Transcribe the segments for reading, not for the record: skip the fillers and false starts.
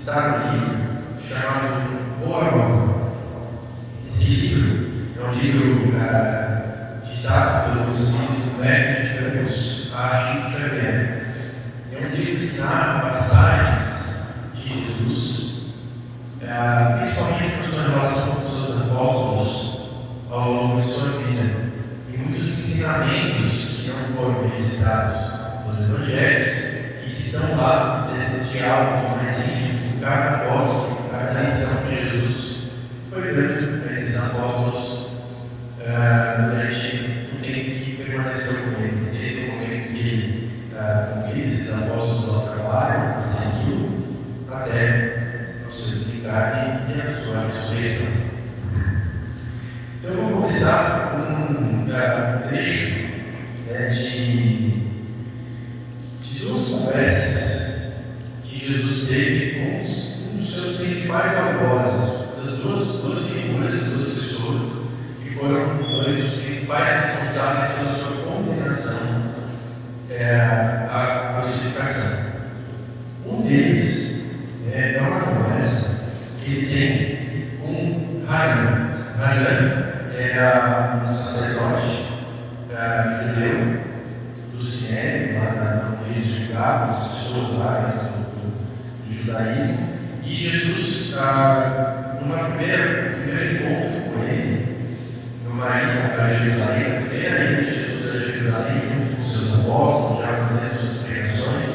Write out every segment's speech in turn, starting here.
está no livro chamado Boa Nova. Esse livro é um livro ditado pelo Espírito Médico de Deus, a Chico Xavier. É um livro que narra passagens de Jesus, principalmente com sua relação com os seus apóstolos ao longo de sua vida, e muitos ensinamentos que não foram registrados nos evangelhos e que estão lá nesses diálogos mais íntimos com cada apóstolo, cada lição que Jesus foi dando a esses apóstolos durante o tempo que permaneceu com eles, desde o momento que ele convive esses apóstolos ao trabalho, a seguir, até o seu desencarne e a sua ressurreição. Então eu vou começar com um trecho de duas conversas que Jesus teve com um dos seus principais algozes, duas figuras, duas pessoas que foram dois dos principais responsáveis pela sua condenação à crucificação. Um deles é uma conversa que ele tem com Hanan. Hanan era um sacerdote judeu do Sinédrio, lá no dia de julgar as pessoas lá do judaísmo, e Jesus, num primeiro encontro com ele, numa ida a Jerusalém, na primeira ida de Jesus a Jerusalém, junto com seus apóstolos, já fazendo suas pregações,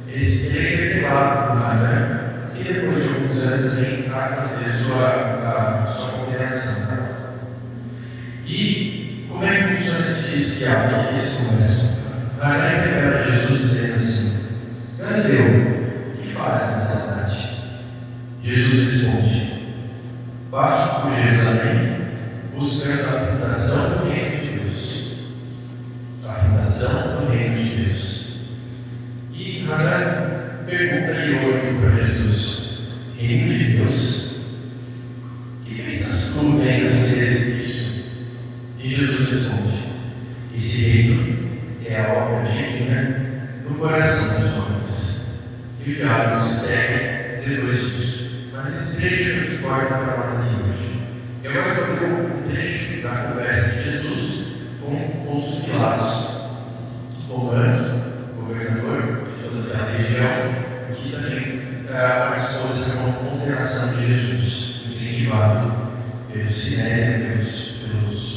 ele é revelado por Hanan, e depois de alguns anos vem a fazer sua condenação. E como é que funciona esse diálogo, esse conversa? Hanan revela a Jesus dizendo assim: Galileu, o que fazes nessa cidade? Jesus responde: passo por Jerusalém, buscando a fundação do reino de Deus. A fundação do reino de Deus. E Hanan pergunta irônico para Jesus: reino de Deus? O que pensas tu vem a ser isso? E Jesus responde: esse reino é a obra divina no coração dos homens. E o diálogo se segue depois disso. Mas esse trecho é muito forte para nós aqui hoje. Eu agora vou ler um trecho da conversa de Jesus com os Pilatos, romano, governador de toda aquela região, que também participou dessa condenação de Jesus, incentivado pelo Sinédrio, pelos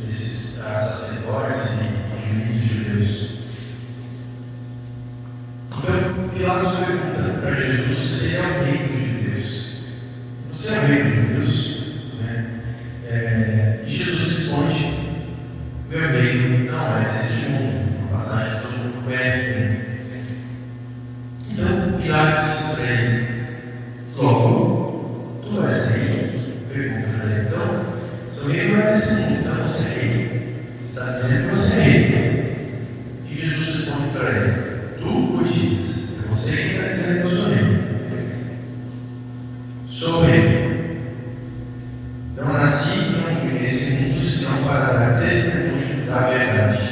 esses sacerdotes e juízes judeus. Então, Pilatos pergunta para Jesus se ele é o rei dos judeus. Você é o rei dos judeus? E Jesus responde: meu reino não é deste mundo. Uma passagem que todo mundo conhece bem. Então, Pilatos diz para ele: logo, tu és rei? Pergunta para ele: então, seu reino não é desse mundo, então você é rei. Está dizendo que você é rei. E Jesus responde para ele: tu o dizes, é você que está dizendo que eu sou rei. Sou rei. Não nasci e não vim nesse mundo senão para dar testemunho da verdade.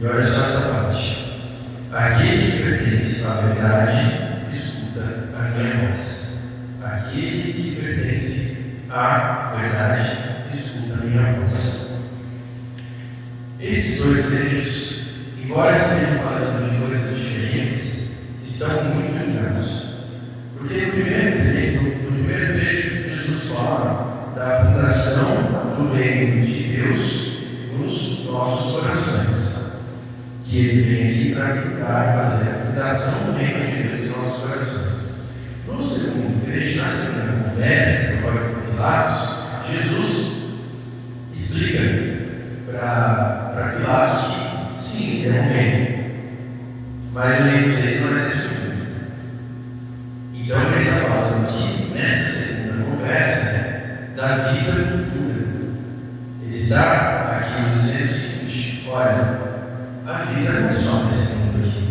E olha só essa parte: aquele que pertence à verdade escuta a minha voz. Aquele que pertence à verdade escuta a minha voz. Esses dois trechos, embora estejam falando de coisas diferentes, estão muito ligados. Porque no primeiro trecho, Jesus fala da fundação do reino de Deus nos nossos corações. Que ele vem aqui para ajudar a fazer a fundação do reino de Deus nos nossos corações. No segundo trecho, na segunda conversa, agora com Pilatos, Jesus explica para Pilatos que sim, ele é um reino, mas o reino dele não é desse mundo. Então ele está falando aqui, nessa segunda conversa, da vida futura. Ele está aqui nos dizendo o seguinte: olha, a vida não é só nesse mundo aqui.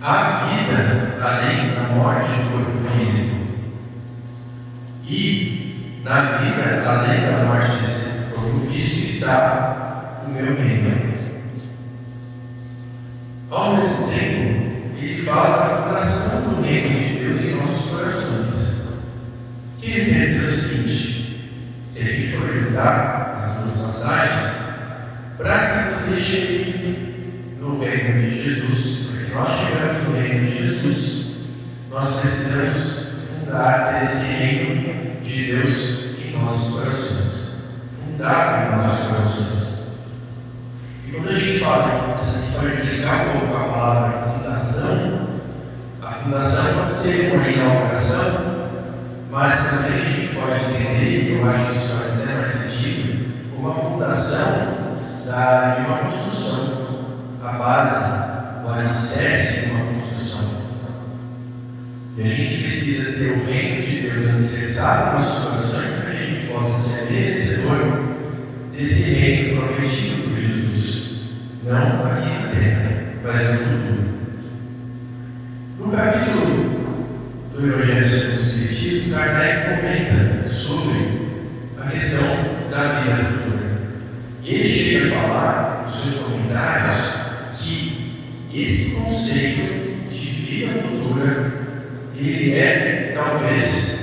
Há vida além da morte do corpo físico. E na vida além da morte desse corpo físico está o meu reino. Ao mesmo tempo, ele fala da fundação do reino de Deus em nossos corações. O que ele quer dizer é o seguinte: se a gente for juntar as duas passagens, para que você chegue no reino de Jesus, para que nós chegamos no reino de Jesus, nós precisamos fundar esse reino de Deus em nossos corações. Fundar em nossos corações. E quando a gente fala isso, a gente pode explicar um pouco a palavra fundação. A fundação pode ser uma inauguração, mas também a gente pode entender, e eu acho que isso faz até mais sentido, como a fundação de uma construção, a base, o alicerce de uma construção. E a gente precisa ter o reino de Deus alicerçado nos nossos corações para que a gente possa ser merecedor desse reino prometido por Jesus, não aqui na terra, mas no futuro. No capítulo do Evangelho sobre o Espiritismo, Kardec comenta sobre a questão da vida futura. E ele chega a falar nos seus comentários que esse conceito de vida futura ele é, talvez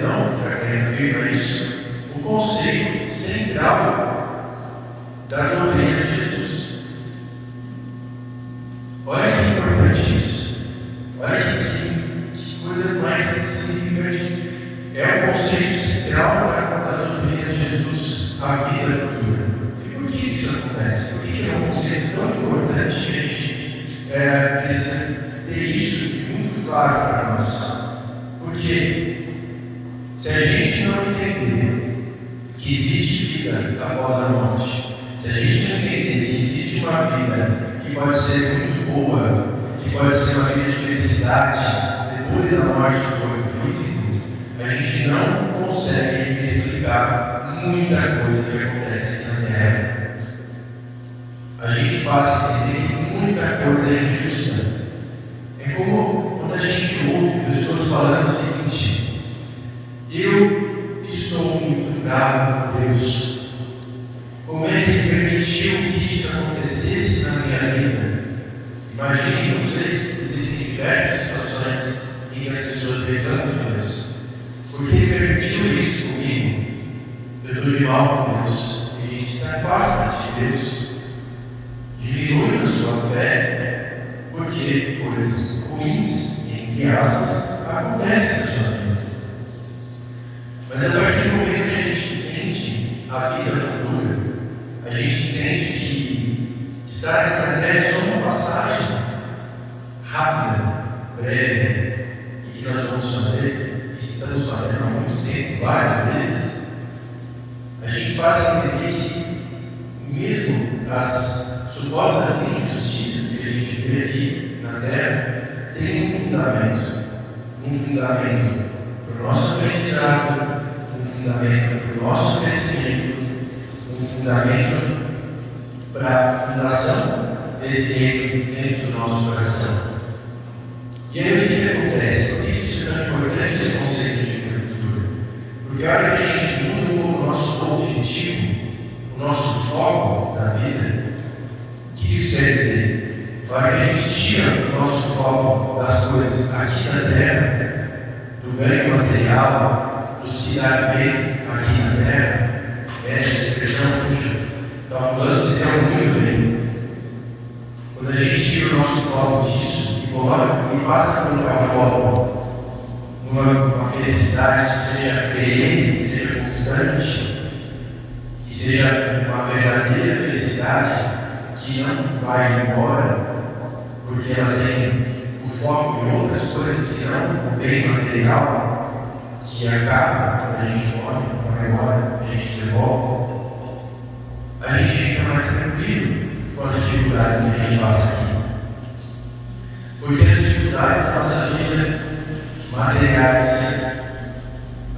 não, Kardec afirma isso, o conceito central da doutrina de Jesus. Olha que importante isso. Olha que coisa mais significante. É o conceito central da doutrina de Jesus, a vida futura. E por que isso acontece? Por que é um conceito tão importante que a gente precisa ter isso muito claro para nós? Porque se a gente não entender que existe vida após a morte, se a gente não entender que existe uma vida que pode ser muito boa, que pode ser uma vida de felicidade depois da morte do corpo físico, a gente não consegue explicar muita coisa que acontece aqui na Terra. A gente passa a entender que muita coisa é injusta. É como quando a gente ouve pessoas falando o seguinte: eu estou muito bravo com Deus. Como é que Ele permitiu que isso acontecesse na minha vida? Imaginem vocês, existem diversas situações em que as pessoas reclamam de Deus. Por que Ele permitiu isso comigo? Eu estou de mal com Deus. E a gente se afasta de Deus, diminui a sua fé, porque coisas ruins, entre aspas, acontecem na sua vida. Mas a partir do momento que a gente entende a vida futura, a gente entende que estar aqui na Terra é só uma passagem rápida, breve, e que nós vamos fazer, e estamos fazendo há muito tempo, várias vezes. A gente passa a entender que mesmo as supostas injustiças que a gente vê aqui na Terra têm um fundamento para o nosso aprendizado, um fundamento para o nosso crescimento, um fundamento para a fundação desse reino dentro do nosso coração. E aí o que acontece? Por que isso é tão importante, esse conceito de vida futura? Porque a hora que a gente muda um pouco o nosso objetivo, o nosso foco da vida, o que isso quer dizer? A hora que a gente tira o nosso foco das coisas aqui na Terra, do ganho material, do se dar bem aqui na Terra, essa expressão, puxa, está falando se deu muito bem. Quando a gente tira o nosso foco disso e coloca e passa a colocar o foco numa felicidade que seja perene, que seja constante, que seja uma verdadeira felicidade que não vai embora, porque ela tem o foco em outras coisas que não o bem material, que acaba quando a gente morre, vai embora, a gente devolve, a gente fica mais tranquilo com as dificuldades que a gente passa aqui. Porque as dificuldades da nossa vida, materiais,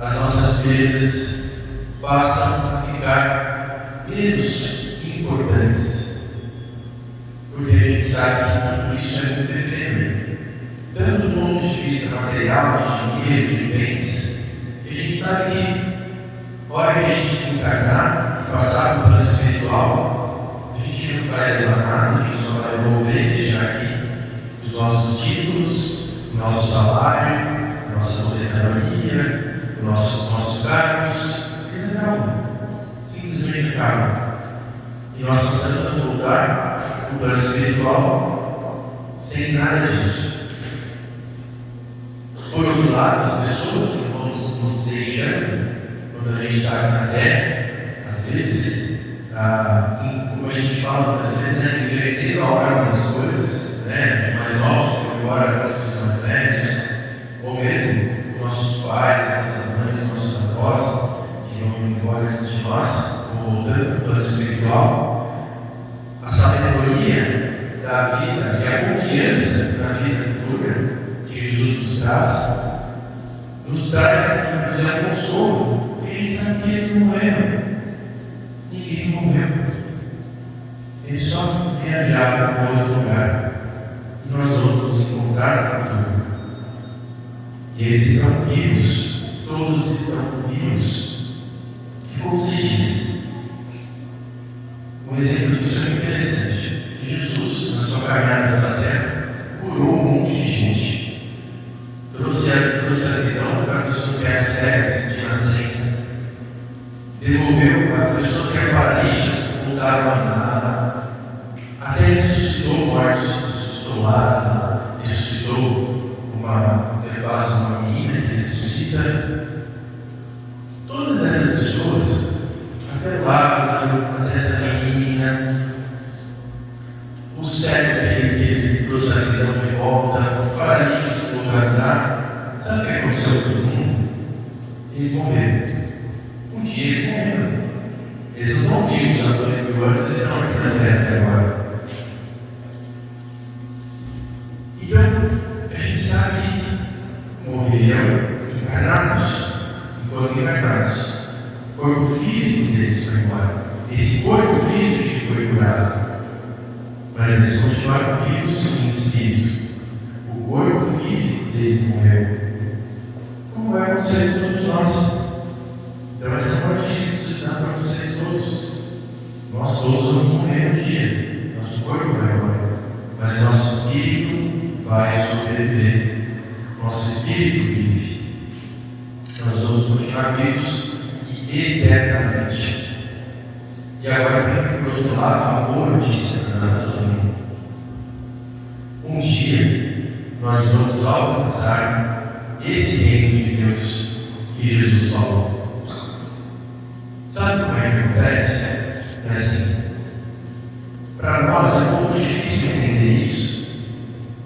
as nossas perdas, passam a ficar menos importantes. Porque a gente sabe que tudo isso é muito efêmero, tanto do ponto de vista material, de dinheiro, de bens, e a gente sabe que, a hora que a gente desencarnar e passar para o plano espiritual, a gente não vai levar nada, a gente só vai devolver e deixar aqui os nossos títulos, o nosso salário, a nossa aposentadoria, nossos cargos, eles acabam, simplesmente acabam. E nós passamos a voltar para o plano espiritual sem nada disso. Por outro lado, as pessoas que vão nos deixando, quando a gente está aqui na terra, às vezes, como a gente fala muitas vezes, né, invertendo a ordem das coisas, né, os mais novos vão embora os mais velhos, ou mesmo nossos pais, nossas mães, nossos avós, que vão embora antes de nós, voltando para o plano espiritual. A sabedoria da vida e a confiança na vida futura que Jesus nos traz um consolo, porque ele sabe que eles não morreram. Ninguém morreu. Eles só viajaram para outro lugar. E nós vamos nos encontrar no futuro. E eles estão vivos. Todos estão vivos. E como se diz? Um exemplo disso é interessante. Jesus, na sua caminhada pela terra, curou um monte de gente. Trouxe a visão para pessoas que eram cegas de nascença. Devolveu para pessoas que eram paralíticas, voltaram a andar. Até ressuscitou mortos, ressuscitou Lázaro, ressuscitou uma menina que ressuscita. Todas essas pessoas, até Lázaro, até essa menina, os cegos que ele trouxe a visão de volta, os paralíticos que voltaram a andar. Sabe o que aconteceu com todo mundo? Eles morreram. Um dia eles morreram. Eles não estão vivos há 2000 anos, eles não estão na terra até agora. Então, a gente sabe que morreram encarnados, enquanto encarnados. O corpo físico deles foi embora. Esse corpo físico que foi curado. Mas eles continuaram vivos em espírito. O corpo físico deles morreu. Como vai acontecer com todos nós? Então essa é uma notícia que se dá para vocês todos. Nós todos vamos morrer um dia. Nosso corpo vai morrer. Mas o nosso espírito vai sobreviver. Nosso espírito vive. Nós vamos continuar vivos e eternamente. E agora tem, por outro lado, uma boa notícia para todo mundo. Um dia nós vamos alcançar esse reino de Deus que Jesus falou. Sabe como é que acontece? É assim. Para nós é um pouco difícil entender isso.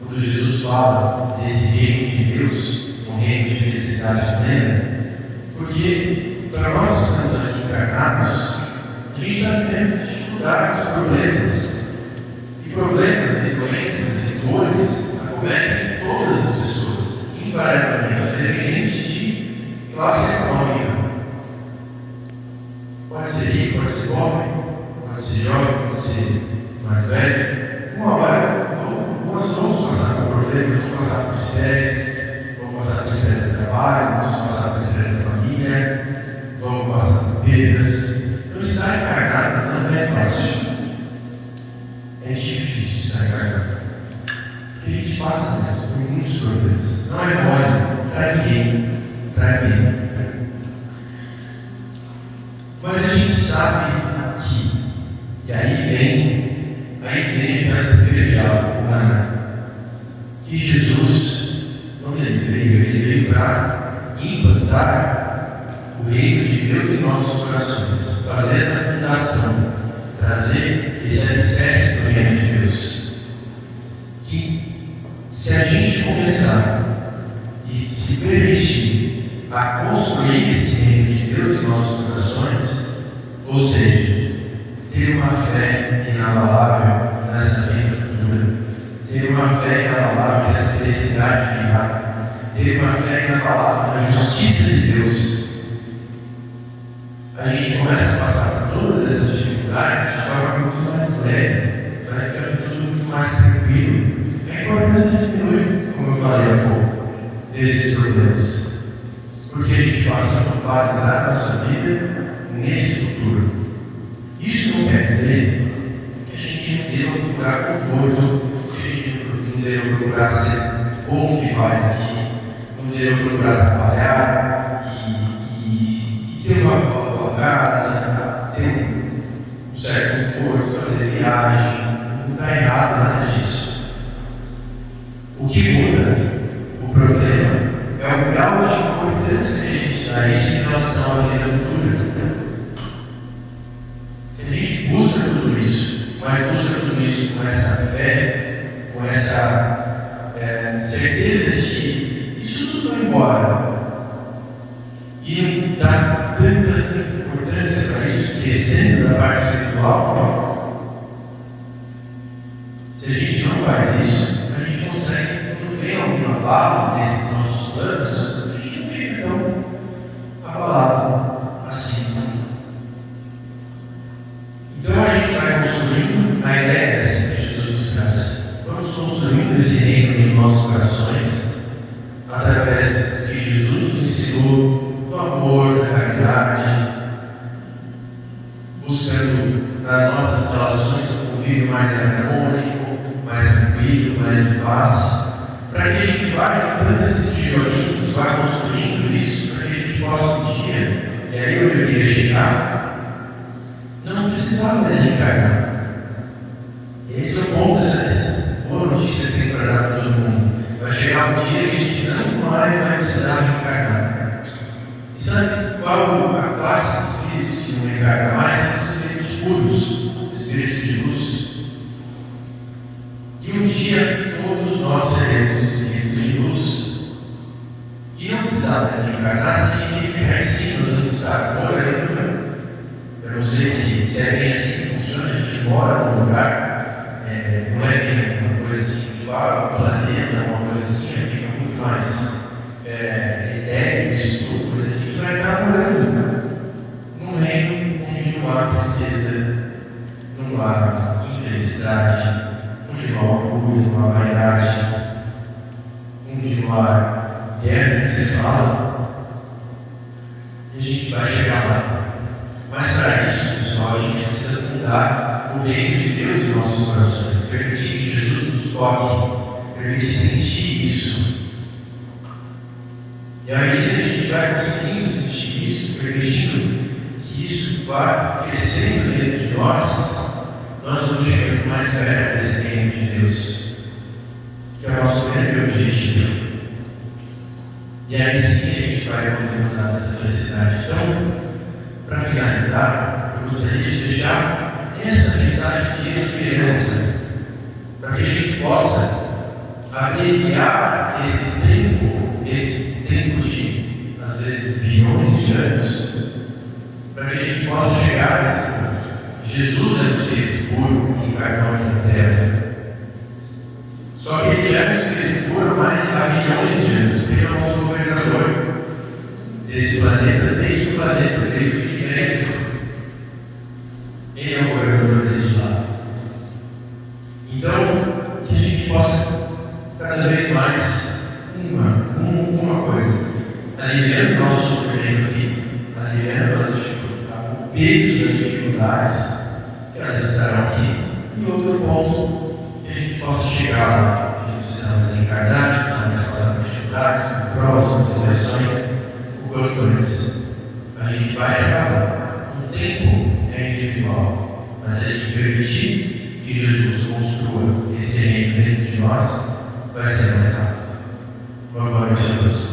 Quando Jesus fala desse reino de Deus, um reino de felicidade plena, porque para nós que estamos aqui encarnados, a gente está vivendo dificuldades, problemas. E problemas e doenças e dores acometem todas as pessoas, invariavelmente, independente de classe econômica. Pode ser rico, pode ser pobre, pode ser jovem, pode ser mais velho. Uma hora nós vamos passar por problemas, vamos passar por estresses, vamos passar por estresse do trabalho, vamos passar por estresse da família, vamos passar por perdas. Então, estar encarnado não é fácil. É difícil estar encarnado. Porque a gente passa por muitos problemas. Não é mole para ninguém. Para mim. Mas a gente sabe que, e aí vem aquela primeira diálogo humana, que Jesus, quando ele veio para implantar o reino de Deus em nossos corações, fazer essa fundação, trazer esse alicerce do reino de Deus. Que se a gente começar e se permitir a construir esse reino de Deus em nossos corações, ou seja, ter uma fé inabalável nessa vida futura, ter uma fé inabalável nessa felicidade virá, ter uma fé inabalável na justiça de Deus, a gente começa a passar por todas essas dificuldades de forma muito mais leve, vai ficando tudo muito mais tranquilo. A importância diminui, como eu falei há pouco, desses problemas, porque a gente passa a focalizar a nossa vida nesse futuro. Isso não quer dizer que a gente não deva procurar conforto, que a gente não devo procurar ser bom no que faz aqui, não devo procurar trabalhar e ter uma boa casa, ter um certo conforto, fazer viagem. Não está errado nada disso. O que muda, o problema, é o grau de importância que a gente dá isso em relação à vida futura. Se a gente busca tudo isso, mas busca tudo isso com essa fé, com essa certeza de que isso tudo vai embora, e não dá tanta importância para isso, esquecendo da parte espiritual, se a gente não faz isso, a gente consegue, quando vem algum abalo nesses nossos planos, a gente não fica tão abalado assim. Então a gente vai construindo a ideia dessa que Jesus nos traz. Vamos construindo esse reino nos nossos corações através do que Jesus nos ensinou, do amor, da caridade, buscando nas nossas relações um convívio mais harmônico, mais tranquilo, mais de paz, para que a gente vá juntando esses tijolinhos, vá construindo isso, para que a gente possa um dia, e aí eu queria chegar, não precisar mais reencarnar. E esse é o ponto dessa boa notícia que tem para dar para todo mundo. Vai chegar um dia que a gente não mais vai precisar reencarnar. E sabe qual a classe de espíritos que não reencarnam mais? São os espíritos puros, os espíritos de luz. E um dia todos nós seremos espíritos de luz. E não precisar mais reencarnar, você tem que ficar em cima do estado morando. Eu não sei se é bem assim que funciona, a gente mora num lugar, não é bem uma coisa assim, tipo, um planeta, uma coisa assim, fica muito mais etéreo, isso tudo, mas a gente vai estar morando num reino onde não há tristeza, não há infelicidade, onde não há orgulho, não há vaidade, onde não há guerra que se fala, e a gente vai chegar lá. Mas para isso, pessoal, a gente precisa fundar o reino de Deus em nossos corações, permitir que Jesus nos toque, permitir sentir isso. E à medida que a gente vai conseguindo sentir isso, permitindo que isso vá crescendo dentro de nós vamos chegando mais perto desse reino de Deus, que é o nosso grande objetivo. E aí sim a gente vai poder usar essa felicidade. Então, para finalizar, eu gostaria de deixar essa mensagem de esperança, para que a gente possa abreviar esse tempo de, às vezes, bilhões de anos, para que a gente possa chegar a esse ponto. Jesus é o Espírito puro que encarnou aqui na Terra. Só que ele já é o Espírito puro há mais de bilhões de anos, porque ele é o nosso governador desse planeta, desde o planeta dele. Ele é o governador desde lá. Então, que a gente possa cada vez mais uma coisa, aliviando o nosso sofrimento aqui, aliviando o peso das dificuldades, que elas estarão aqui, e outro ponto, que a gente possa chegar lá. A gente precisamos reencarnar, precisamos passar por dificuldades, por provas, por situações, o quanto antes. A gente vai chegar lá. O tempo é individual, mas se a gente permitir que Jesus construa esse reino dentro de nós, vai ser mais rápido. Boa noite a todos.